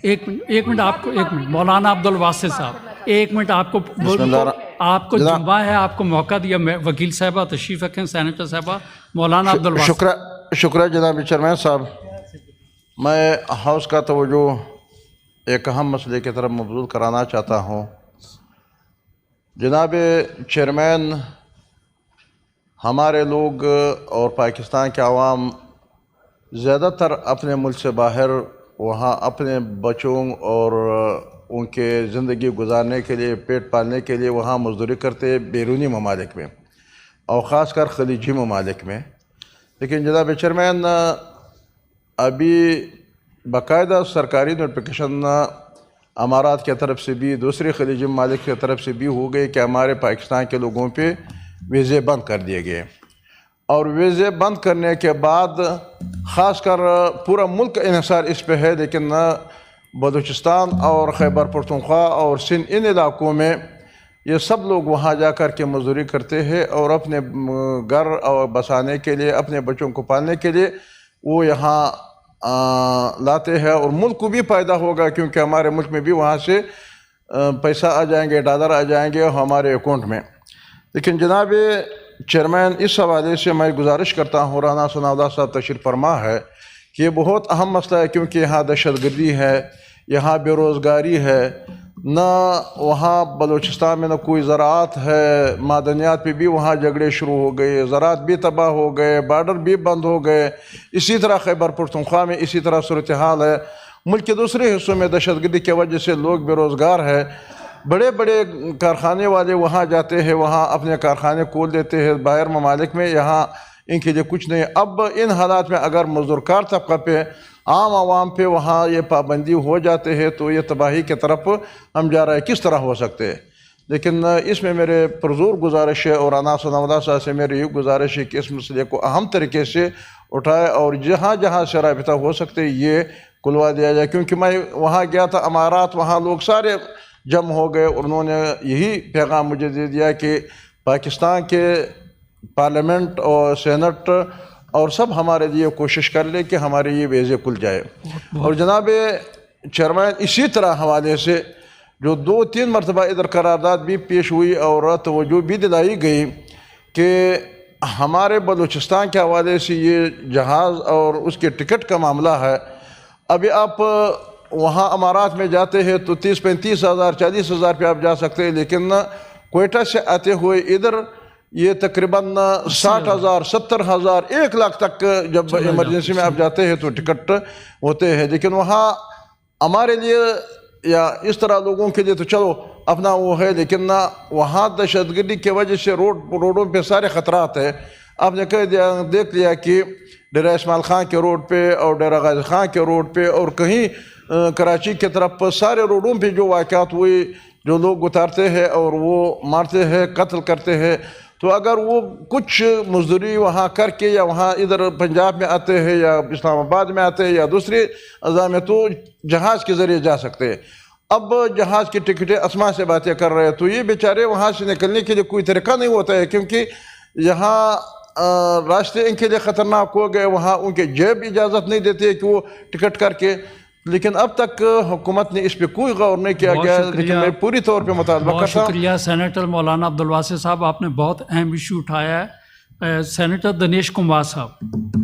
ایک منٹ آپ کو مولانا عبدالواسع صاحب ایک منٹ آپ کو جمعہ ہے، آپ کو موقع دیا. وکیل صاحبہ تشریف رکھیں، سینیٹر صاحبہ. مولانا عبدالواسع. شکریہ جناب چیئرمین صاحب. میں ہاؤس کا توجہ ایک اہم مسئلے کی طرف مبذول کرانا چاہتا ہوں. جناب چیئرمین، ہمارے لوگ اور پاکستان کے عوام زیادہ تر اپنے ملک سے باہر وہاں اپنے بچوں اور ان کے زندگی گزارنے کے لیے، پیٹ پالنے کے لیے وہاں مزدوری کرتے بیرونی ممالک میں، اور خاص کر خلیجی ممالک میں. لیکن جناب چیئرمین، ابھی باقاعدہ سرکاری نوٹیفیکیشن امارات کی طرف سے بھی، دوسرے خلیجی ممالک کی طرف سے بھی ہو گئی کہ ہمارے پاکستان کے لوگوں پہ ویزے بند کر دیے گئے. اور ویزے بند کرنے کے بعد خاص کر پورا ملک انحصار اس پہ ہے، لیکن بلوچستان اور خیبر پختونخوا اور سندھ، ان علاقوں میں یہ سب لوگ وہاں جا کر کے مزدوری کرتے ہیں اور اپنے گھر اور بسانے کے لیے، اپنے بچوں کو پالنے کے لیے وہ یہاں لاتے ہیں. اور ملک کو بھی فائدہ ہوگا کیونکہ ہمارے ملک میں بھی وہاں سے پیسہ آ جائیں گے، ڈالر آ جائیں گے ہمارے اکاؤنٹ میں. لیکن جناب چیئرمین، اس حوالے سے میں گزارش کرتا ہوں، رانا ثناءاللہ صاحب تشریف فرما ہے کہ یہ بہت اہم مسئلہ ہے کیونکہ یہاں دہشت گردی ہے، یہاں بے روزگاری ہے، نہ وہاں بلوچستان میں نہ کوئی زراعت ہے، معدنیات پہ بھی وہاں جھگڑے شروع ہو گئے، زراعت بھی تباہ ہو گئے، بارڈر بھی بند ہو گئے. اسی طرح خیبر پختونخوا میں اسی طرح صورتحال ہے. ملک کے دوسرے حصوں میں دہشت گردی کی وجہ سے لوگ بے روزگار ہے. بڑے بڑے کارخانے والے وہاں جاتے ہیں، وہاں اپنے کارخانے کھول دیتے ہیں باہر ممالک میں، یہاں ان کے لیے کچھ نہیں. اب ان حالات میں اگر مزدور کار طبقہ پہ، عام عوام پہ وہاں یہ پابندی ہو جاتے ہیں تو یہ تباہی کی طرف ہم جا رہے ہیں. کس طرح ہو سکتے ہیں؟ لیکن اس میں میرے پرزور گزارش ہے اور رانا ثناءاللہ صاحب سے میری یہ گزارش ہے کہ اس مسئلے کو اہم طریقے سے اٹھائے اور جہاں جہاں سے رابطہ ہو سکتے یہ کھلوا دیا جائے. کیونکہ میں وہاں گیا تھا امارات، وہاں لوگ سارے جمع ہو گئے اور انہوں نے یہی پیغام مجھے دے دیا کہ پاکستان کے پارلیمنٹ اور سینٹ اور سب ہمارے لیے کوشش کر لے کہ ہمارے یہ ویزے کھل جائے. اور جناب چیئرمین، اسی طرح حوالے سے جو 2-3 مرتبہ ادھر قرارداد بھی پیش ہوئی اور توجہ بھی دلائی گئی کہ ہمارے بلوچستان کے حوالے سے یہ جہاز اور اس کے ٹکٹ کا معاملہ ہے. ابھی آپ وہاں امارات میں جاتے ہیں تو 30-35 ہزار 40 ہزار پہ آپ جا سکتے ہیں، لیکن کوئٹہ سے آتے ہوئے ادھر یہ تقریباً 60 ہزار 70 ہزار 1 لاکھ تک جب ایمرجنسی میں آپ جاتے ہیں تو ٹکٹ ہوتے ہیں. لیکن وہاں ہمارے لیے یا اس طرح لوگوں کے لیے تو چلو اپنا وہ ہے، لیکن وہاں دہشت گردی کی وجہ سے روڈوں پہ سارے خطرات ہیں. آپ نے دیکھ لیا کہ ڈیرہ اسماعیل خان کے روڈ پہ اور ڈیرہ غازی خان کے روڈ پہ اور کہیں کراچی کی طرف سارے روڈوں پہ جو واقعات ہوئے، جو لوگ اتارتے ہیں اور وہ مارتے ہیں، قتل کرتے ہیں. تو اگر وہ کچھ مزدوری وہاں کر کے یا وہاں ادھر پنجاب میں آتے ہیں یا اسلام آباد میں آتے ہیں یا دوسرے اضلاع میں تو جہاز کے ذریعے جا سکتے ہیں. اب جہاز کی ٹکٹیں اسما سے باتیں کر رہے ہیں تو یہ بیچارے وہاں سے نکلنے کے لیے کوئی طریقہ نہیں ہوتا ہے کیونکہ یہاں راستے ان کے لیے خطرناک ہو گئے، وہاں ان کے جیب اجازت نہیں دیتے کہ وہ ٹکٹ کر کے. لیکن اب تک حکومت نے اس پہ کوئی غور نہیں کیا گیا، لیکن میں پوری طور پہ مطالبہ کرتا ہوں. بہت شکریہ سینیٹر مولانا عبدالواسع صاحب، آپ نے بہت اہم ایشو اٹھایا ہے. سینیٹر دنیش کمار صاحب.